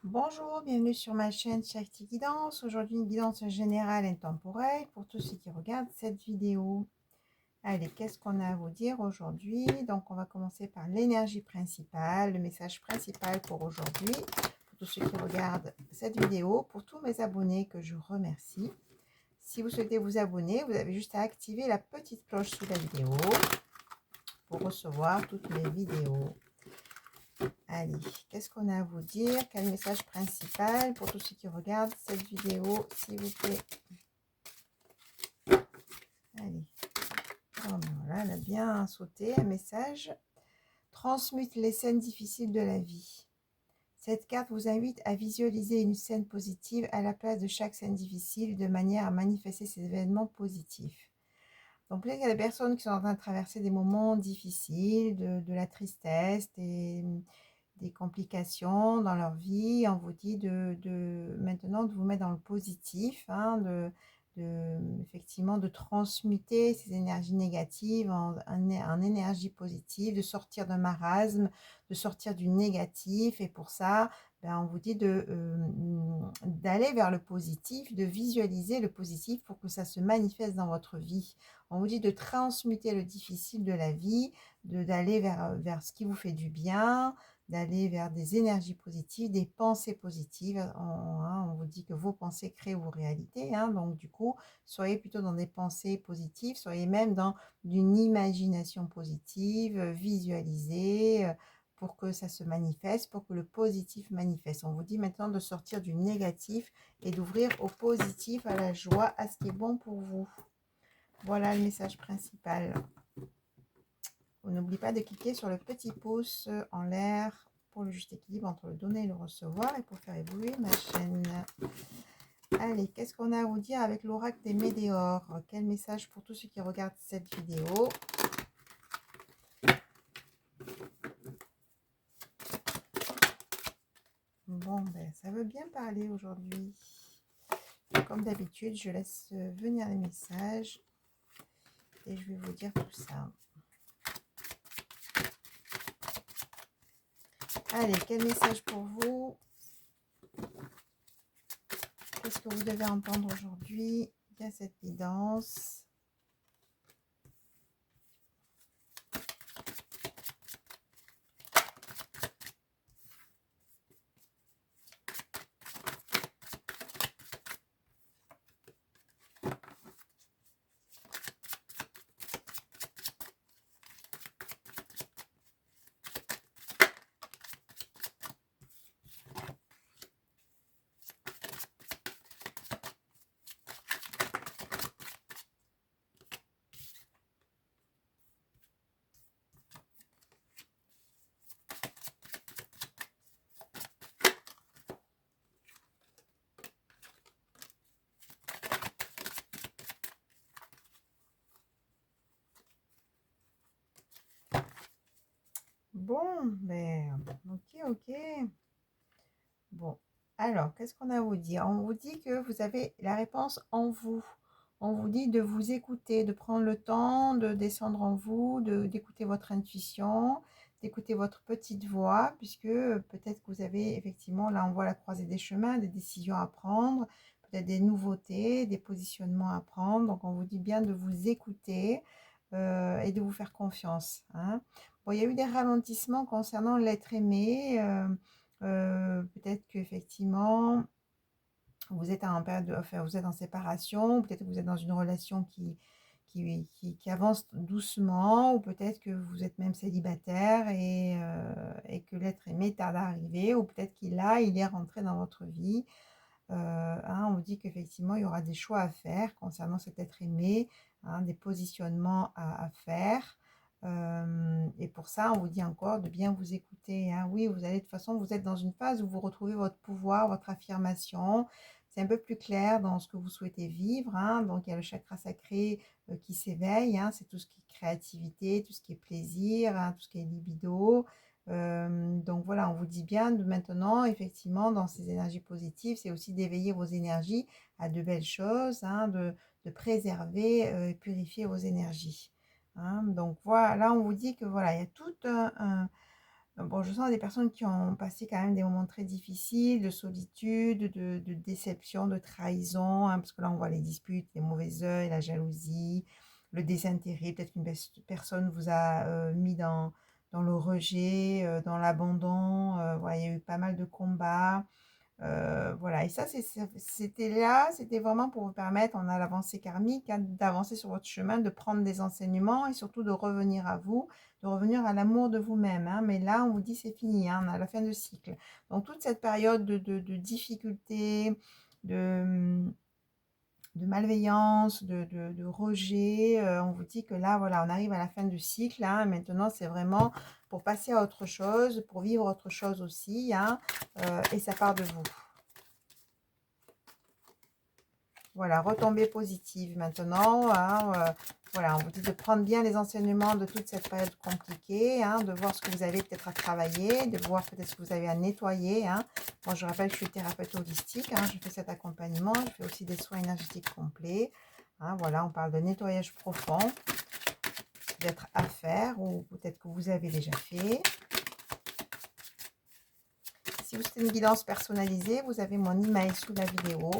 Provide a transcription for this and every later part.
Bonjour, bienvenue sur ma chaîne Shakti Guidance. Aujourd'hui, une guidance générale et temporelle pour tous ceux qui regardent cette vidéo. Allez, qu'est-ce qu'on a à vous dire aujourd'hui? Donc, on va commencer par l'énergie principale, le message principal pour aujourd'hui, pour tous ceux qui regardent cette vidéo, pour tous mes abonnés que je remercie. Si vous souhaitez vous abonner, vous avez juste à activer la petite cloche sous la vidéo pour recevoir toutes mes vidéos. Allez, qu'est-ce qu'on a à vous dire? Quel message principal pour tous ceux qui regardent cette vidéo, s'il vous plaît? Allez, oh, ben voilà, elle a bien sauté. Un message. Transmute les scènes difficiles de la vie. Cette carte vous invite à visualiser une scène positive à la place de chaque scène difficile de manière à manifester ces événements positifs. Donc peut-être qu'il y a des personnes qui sont en train de traverser des moments difficiles, de la tristesse, des complications dans leur vie. On vous dit maintenant de vous mettre dans le positif, hein, effectivement de transmuter ces énergies négatives en énergie positive, de sortir d'un marasme, de sortir du négatif. Et pour ça, on vous dit d'aller vers le positif, de visualiser le positif pour que ça se manifeste dans votre vie. On vous dit de transmuter le difficile de la vie, d'aller vers ce qui vous fait du bien, d'aller vers des énergies positives, des pensées positives. On vous dit que vos pensées créent vos réalités. Donc, du coup, soyez plutôt dans des pensées positives, soyez même dans une imagination positive, visualisez pour que ça se manifeste, pour que le positif manifeste. On vous dit maintenant de sortir du négatif et d'ouvrir au positif, à la joie, à ce qui est bon pour vous. Voilà le message principal. N'oubliez pas de cliquer sur le petit pouce en l'air pour le juste équilibre entre le donner et le recevoir et pour faire évoluer ma chaîne. Allez, qu'est-ce qu'on a à vous dire avec l'oracle des météores? Quel message pour tous ceux qui regardent cette vidéo? Bon, ça veut bien parler aujourd'hui. Comme d'habitude, je laisse venir les messages et je vais vous dire tout ça. Allez, quel message pour vous? Qu'est-ce que vous devez entendre aujourd'hui? Il y a cette guidance. Bon, ok. Bon, alors, qu'est-ce qu'on a à vous dire? On vous dit que vous avez la réponse en vous. On vous dit de vous écouter, de prendre le temps de descendre en vous, d'écouter votre intuition, d'écouter votre petite voix, puisque peut-être que vous avez effectivement, là on voit la croisée des chemins, des décisions à prendre, peut-être des nouveautés, des positionnements à prendre. Donc on vous dit bien de vous écouter et de vous faire confiance. Bon, il y a eu des ralentissements concernant l'être aimé. Peut-être qu'effectivement, vous êtes en période, enfin, vous êtes en séparation, peut-être que vous êtes dans une relation qui avance doucement, ou peut-être que vous êtes même célibataire et que l'être aimé tarde à arriver, ou peut-être qu'il est rentré dans votre vie. On vous dit qu'effectivement, il y aura des choix à faire concernant cet être aimé, des positionnements à faire. Et pour ça, on vous dit encore de bien vous écouter. Oui, vous allez de toute façon, vous êtes dans une phase où vous retrouvez votre pouvoir, votre affirmation. C'est un peu plus clair dans ce que vous souhaitez vivre. Donc, il y a le chakra sacré qui s'éveille. C'est tout ce qui est créativité, tout ce qui est plaisir, tout ce qui est libido. Donc voilà, on vous dit bien de maintenant, effectivement, dans ces énergies positives, c'est aussi d'éveiller vos énergies à de belles choses, de préserver et purifier vos énergies. Donc voilà, là on vous dit que voilà, il y a tout Bon, je sens des personnes qui ont passé quand même des moments très difficiles, de solitude, de déception, de trahison, hein, parce que là, on voit les disputes, les mauvais œils, la jalousie, le désintérêt. Peut-être qu'une personne vous a mis dans le rejet, dans l'abandon. Voilà, il y a eu pas mal de combats. Voilà, et ça, c'était là, c'était vraiment pour vous permettre, on a l'avancée karmique, hein, d'avancer sur votre chemin, de prendre des enseignements et surtout de revenir à vous, de revenir à l'amour de vous-même, hein. Mais là, on vous dit c'est fini, hein, on a la fin de cycle. Donc, toute cette période de difficulté, de, de malveillance, de rejet, on vous dit que là, voilà, on arrive à la fin du cycle, hein. Maintenant, c'est vraiment pour passer à autre chose, pour vivre autre chose aussi, hein, et ça part de vous. Voilà, retombée positive maintenant, hein, voilà, on vous dit de prendre bien les enseignements de toute cette période compliquée, hein, de voir ce que vous avez peut-être à travailler, de voir peut-être ce que vous avez à nettoyer, hein. Moi, je rappelle que je suis thérapeute holistique, hein, je fais cet accompagnement, je fais aussi des soins énergétiques complets, hein, voilà, on parle de nettoyage profond, peut-être à faire ou peut-être que vous avez déjà fait. Si vous souhaitez une guidance personnalisée, vous avez mon email sous la vidéo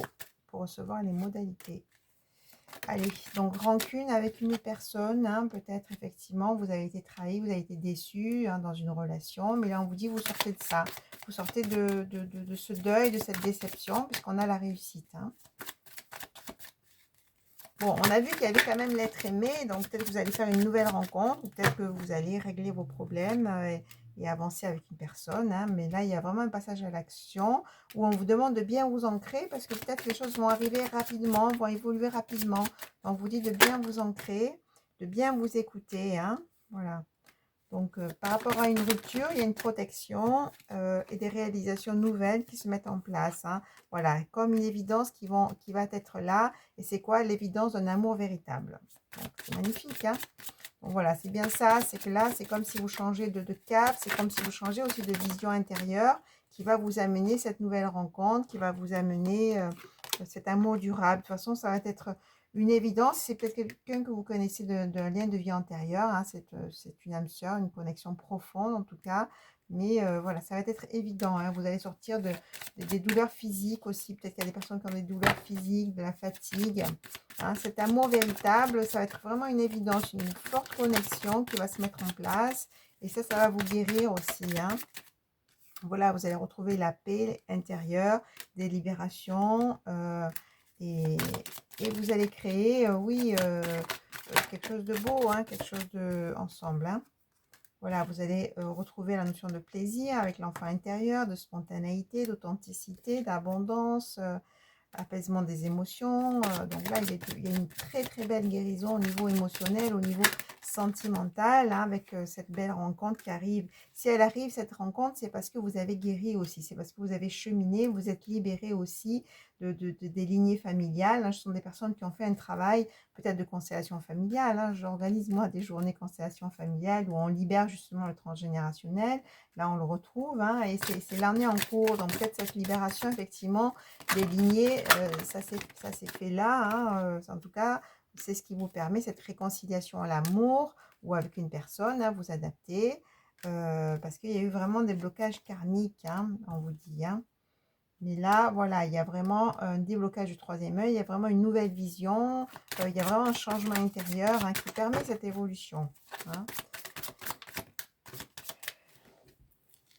pour recevoir les modalités. Allez, donc rancune avec une personne, hein, peut-être effectivement vous avez été trahi, vous avez été déçu, hein, dans une relation, mais là on vous dit vous sortez de ça, vous sortez de ce deuil, de cette déception, puisqu'on a la réussite, hein. Bon, on a vu qu'il y avait quand même l'être aimé, donc peut-être que vous allez faire une nouvelle rencontre, ou peut-être que vous allez régler vos problèmes et avancer avec une personne, hein. Mais là, il y a vraiment un passage à l'action où on vous demande de bien vous ancrer parce que peut-être les choses vont arriver rapidement, vont évoluer rapidement. Donc, on vous dit de bien vous ancrer, de bien vous écouter, hein. Voilà. Donc, par rapport à une rupture, il y a une protection et des réalisations nouvelles qui se mettent en place, hein. Voilà, comme une évidence qui va être là. Et c'est quoi l'évidence d'un amour véritable? C'est magnifique, hein. Donc voilà, c'est bien ça. C'est que là, c'est comme si vous changez de cap. C'est comme si vous changez aussi de vision intérieure qui va vous amener cette nouvelle rencontre, qui va vous amener cet amour durable. De toute façon, ça va être une évidence. C'est peut-être quelqu'un que vous connaissez d'un lien de vie antérieur, hein. C'est une âme sœur, une connexion profonde en tout cas. Mais voilà, ça va être évident, hein. Vous allez sortir des douleurs physiques aussi. Peut-être qu'il y a des personnes qui ont des douleurs physiques, de la fatigue, hein. Cet amour véritable, ça va être vraiment une évidence, une forte connexion qui va se mettre en place. Et ça va vous guérir aussi, hein. Voilà, vous allez retrouver la paix intérieure, des libérations et, et vous allez créer, oui, quelque chose de beau, hein, quelque chose de ensemble, hein. Voilà, vous allez retrouver la notion de plaisir avec l'enfant intérieur, de spontanéité, d'authenticité, d'abondance, apaisement des émotions. Donc là, il y a une très très belle guérison au niveau émotionnel, au niveau sentimental, hein, avec cette belle rencontre qui arrive. Si elle arrive, cette rencontre, c'est parce que vous avez guéri aussi, c'est parce que vous avez cheminé, vous êtes libéré aussi des lignées familiales, hein. Ce sont des personnes qui ont fait un travail peut-être de constellation familiale, hein. J'organise moi des journées constellation familiale où on libère justement le transgénérationnel. Là, on le retrouve, hein, et c'est l'année en cours. Donc peut-être cette libération, effectivement, des lignées, ça s'est fait là, hein, en tout cas, c'est ce qui vous permet cette réconciliation à l'amour ou avec une personne, hein, vous adapter, parce qu'il y a eu vraiment des blocages karmiques, hein, on vous dit, hein. Mais là, voilà, il y a vraiment un déblocage du troisième œil, il y a vraiment une nouvelle vision, il y a vraiment un changement intérieur, hein, qui permet cette évolution, hein.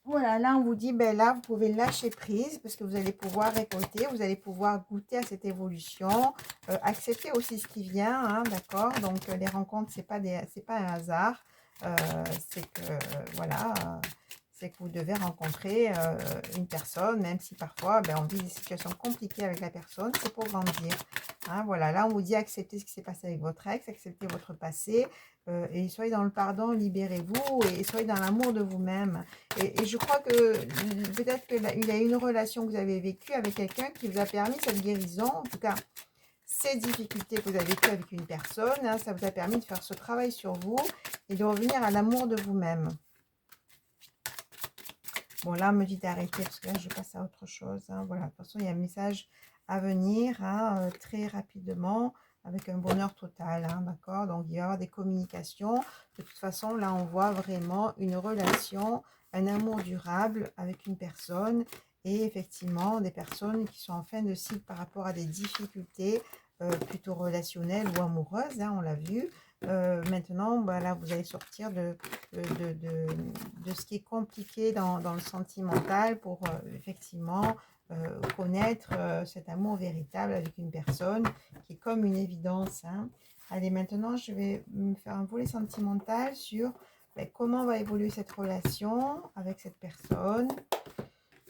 Voilà, là, on vous dit, ben là, vous pouvez lâcher prise parce que vous allez pouvoir récolter, vous allez pouvoir goûter à cette évolution, accepter aussi ce qui vient, hein, d'accord? Donc, les rencontres, c'est pas un hasard. Euh, c'est que, voilà, c'est que vous devez rencontrer une personne, même si parfois, ben, on vit des situations compliquées avec la personne, c'est pour grandir, hein. Voilà, là, on vous dit, acceptez ce qui s'est passé avec votre ex, acceptez votre passé, et soyez dans le pardon, libérez-vous et soyez dans l'amour de vous-même. Et je crois que peut-être qu'il y a une relation que vous avez vécue avec quelqu'un qui vous a permis cette guérison. En tout cas, ces difficultés que vous avez vécues avec une personne, hein, ça vous a permis de faire ce travail sur vous et de revenir à l'amour de vous-même. Bon, là, on me dit d'arrêter parce que là, je passe à autre chose, hein. Voilà, de toute façon, il y a un message à venir, hein, très rapidement, avec un bonheur total, hein, d'accord? Donc, il va y avoir des communications. De toute façon, là, on voit vraiment une relation un amour durable avec une personne et effectivement des personnes qui sont en fin de cycle par rapport à des difficultés plutôt relationnelles ou amoureuses, hein, on l'a vu. Maintenant, bah, là, vous allez sortir de ce qui est compliqué dans le sentimental pour effectivement connaître cet amour véritable avec une personne qui est comme une évidence. Hein. Allez, maintenant, je vais me faire un volet sentimental sur comment va évoluer cette relation avec cette personne.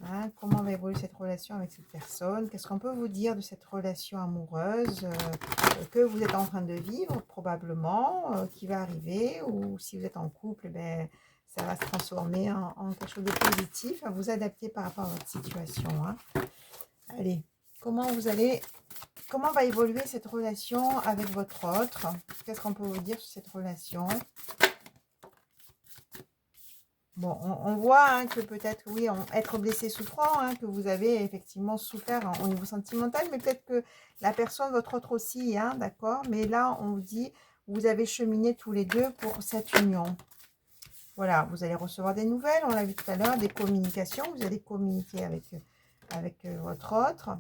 Hein, comment va évoluer cette relation avec cette personne? Qu'est-ce qu'on peut vous dire de cette relation amoureuse que vous êtes en train de vivre probablement, qui va arriver? Ou si vous êtes en couple, ben, ça va se transformer en quelque chose de positif, à vous adapter par rapport à votre situation. Hein. Allez, comment va évoluer cette relation avec votre autre? Qu'est-ce qu'on peut vous dire sur cette relation? Bon, on voit hein, que peut-être, oui, être blessé souffrant, hein, que vous avez effectivement souffert au niveau sentimental, mais peut-être que la personne, votre autre aussi, hein, d'accord? Mais là, on vous dit, vous avez cheminé tous les deux pour cette union. Voilà, vous allez recevoir des nouvelles, on l'a vu tout à l'heure, des communications, vous allez communiquer avec votre autre.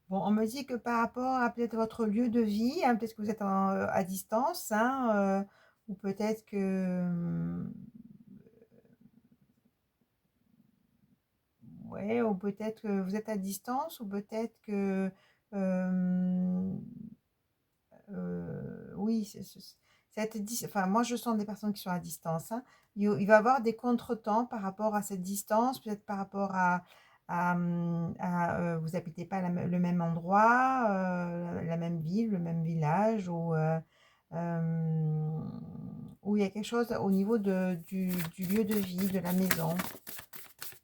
Bon, on me dit que par rapport à peut-être votre lieu de vie, hein, peut-être que vous êtes à distance, hein, ou peut-être que... ouais, ou peut-être que vous êtes à distance, ou peut-être que... oui, enfin, moi je sens des personnes qui sont à distance. Hein. Il va y avoir des contretemps par rapport à cette distance, peut-être par rapport vous n'habitez pas le même endroit, la même ville, le même village, ou il y a quelque chose au niveau du lieu de vie, de la maison.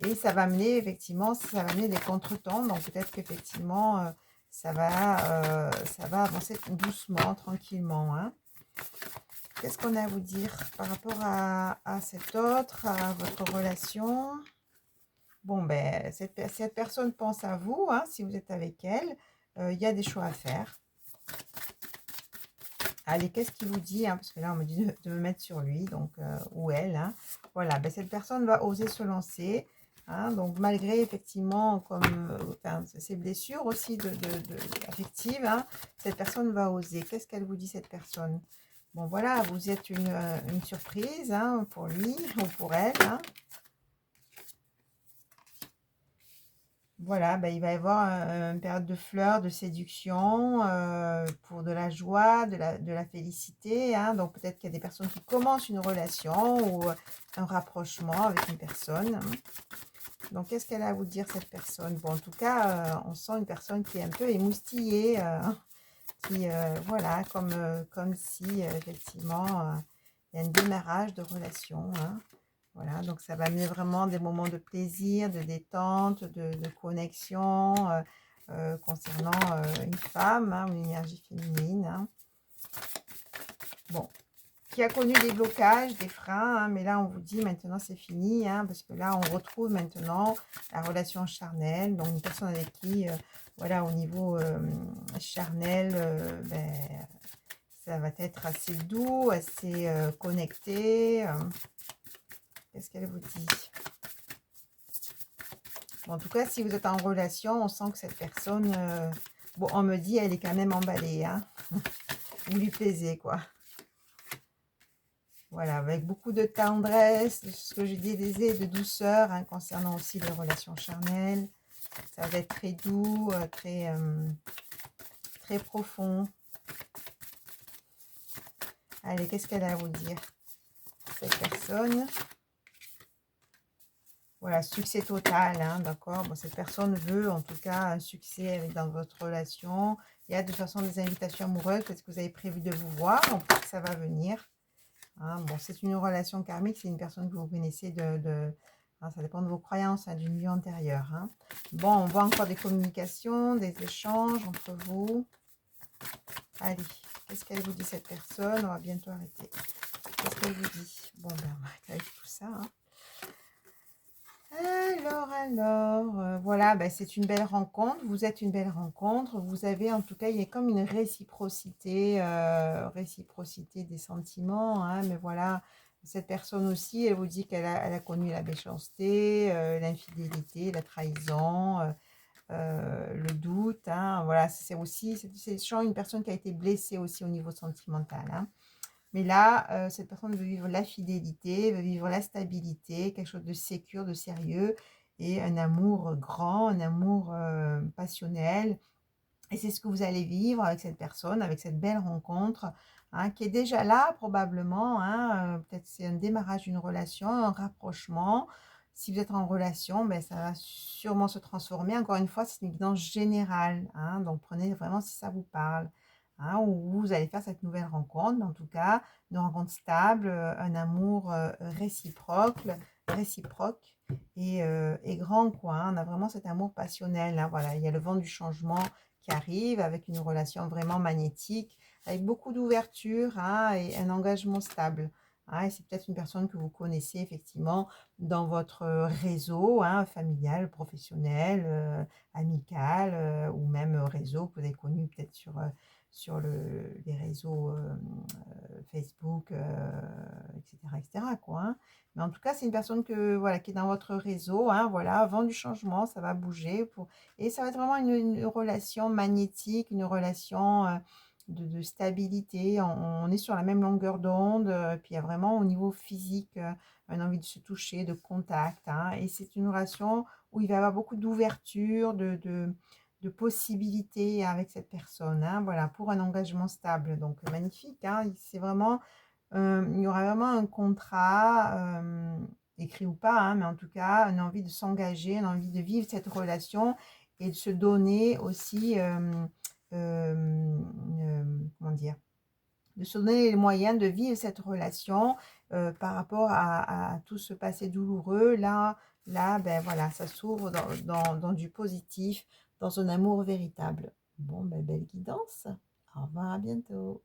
Et ça va amener, effectivement, ça va amener des contretemps. Donc, peut-être qu'effectivement, ça va avancer doucement, tranquillement. Hein. Qu'est-ce qu'on a à vous dire par rapport à cet autre, à votre relation? Bon, ben, cette personne pense à vous, hein, si vous êtes avec elle. Il y a des choix à faire. Allez, qu'est-ce qu'il vous dit hein, parce que là, on me dit de me mettre sur lui, donc, ou elle. Hein. Voilà, ben, cette personne va oser se lancer. Hein, donc, malgré, effectivement, ces blessures aussi affectives, hein, cette personne va oser. Qu'est-ce qu'elle vous dit, cette personne? Bon, voilà, vous êtes une surprise hein, pour lui ou pour elle. Hein. Voilà, ben, il va y avoir une période de fleurs, de séduction, pour de la joie, de la félicité. Hein. Donc, peut-être qu'il y a des personnes qui commencent une relation ou un rapprochement avec une personne. Hein. Donc, qu'est-ce qu'elle a à vous dire, cette personne? Bon, en tout cas, on sent une personne qui est un peu émoustillée, qui, voilà, comme si, effectivement, il y a un démarrage de relation. Hein. Voilà, donc ça va amener vraiment des moments de plaisir, de détente, de connexion concernant une femme, hein, une énergie féminine. Hein. Bon, qui a connu des blocages, des freins, hein, mais là on vous dit maintenant c'est fini, hein, parce que là on retrouve maintenant la relation charnelle, donc une personne avec qui, voilà, au niveau charnel, ben, ça va être assez doux, assez connecté. Qu'est-ce qu'elle vous dit? Bon, en tout cas, si vous êtes en relation, on sent que cette personne, bon, on me dit, elle est quand même emballée, hein. Vous lui plaisez, quoi. Voilà, avec beaucoup de tendresse, de ce que je disais, de douceur, hein, concernant aussi les relations charnelles. Ça va être très doux, très profond. Allez, qu'est-ce qu'elle a à vous dire, cette personne? Voilà, succès total, hein, d'accord. Bon, cette personne veut en tout cas un succès dans votre relation. Il y a de toute façon des invitations amoureuses, peut-être que vous avez prévu de vous voir, donc peut-être que ça va venir. Hein. Bon, c'est une relation karmique, c'est une personne que vous connaissez hein, ça dépend de vos croyances, hein, d'une vie antérieure. Hein. Bon, on voit encore des communications, des échanges entre vous. Allez, qu'est-ce qu'elle vous dit, cette personne? On va bientôt arrêter. Qu'est-ce qu'elle vous dit? Bon, ben, on va arrêter avec tout ça. Hein. Voilà, ben, c'est une belle rencontre, vous êtes une belle rencontre, vous avez en tout cas, il y a comme une réciprocité des sentiments, hein, mais voilà, cette personne aussi, elle vous dit elle a connu la méchanceté, l'infidélité, la trahison, le doute, hein, voilà, c'est genre une personne qui a été blessée aussi au niveau sentimental, hein. Mais là, cette personne veut vivre la fidélité, veut vivre la stabilité, quelque chose de sécure, de sérieux et un amour grand, un amour passionnel. Et c'est ce que vous allez vivre avec cette personne, avec cette belle rencontre, hein, qui est déjà là probablement, hein, peut-être c'est un démarrage d'une relation, un rapprochement. Si vous êtes en relation, ben, ça va sûrement se transformer. Encore une fois, c'est une guidance générale, hein, donc prenez vraiment si ça vous parle, hein, ou vous allez faire cette nouvelle rencontre, mais en tout cas, une rencontre stable, un amour réciproque et grand, quoi, hein. On a vraiment cet amour passionnel, hein, voilà, il y a le vent du changement qui arrive avec une relation vraiment magnétique, avec beaucoup d'ouverture, hein, et un engagement stable, hein. Et c'est peut-être une personne que vous connaissez effectivement dans votre réseau, hein, familial, professionnel, amical, ou même réseau que vous avez connu peut-être sur les réseaux Facebook, etc., etc., quoi, hein. Mais en tout cas, c'est une personne voilà, qui est dans votre réseau, hein, voilà, vent du changement, ça va bouger. Et ça va être vraiment une relation magnétique, une relation de stabilité. On est sur la même longueur d'onde, puis il y a vraiment au niveau physique une envie de se toucher, de contact, hein. Et c'est une relation où il va y avoir beaucoup d'ouverture, de possibilités avec cette personne, hein, voilà, pour un engagement stable. Donc, magnifique, hein, c'est vraiment il y aura vraiment un contrat, écrit ou pas, hein, mais en tout cas, une envie de s'engager, une envie de vivre cette relation et de se donner aussi, comment dire? De se donner les moyens de vivre cette relation, par rapport à tout ce passé douloureux. Là, ben, voilà, ça s'ouvre dans du positif, dans un amour véritable. Bon, ben, belle guidance. Au revoir, à bientôt.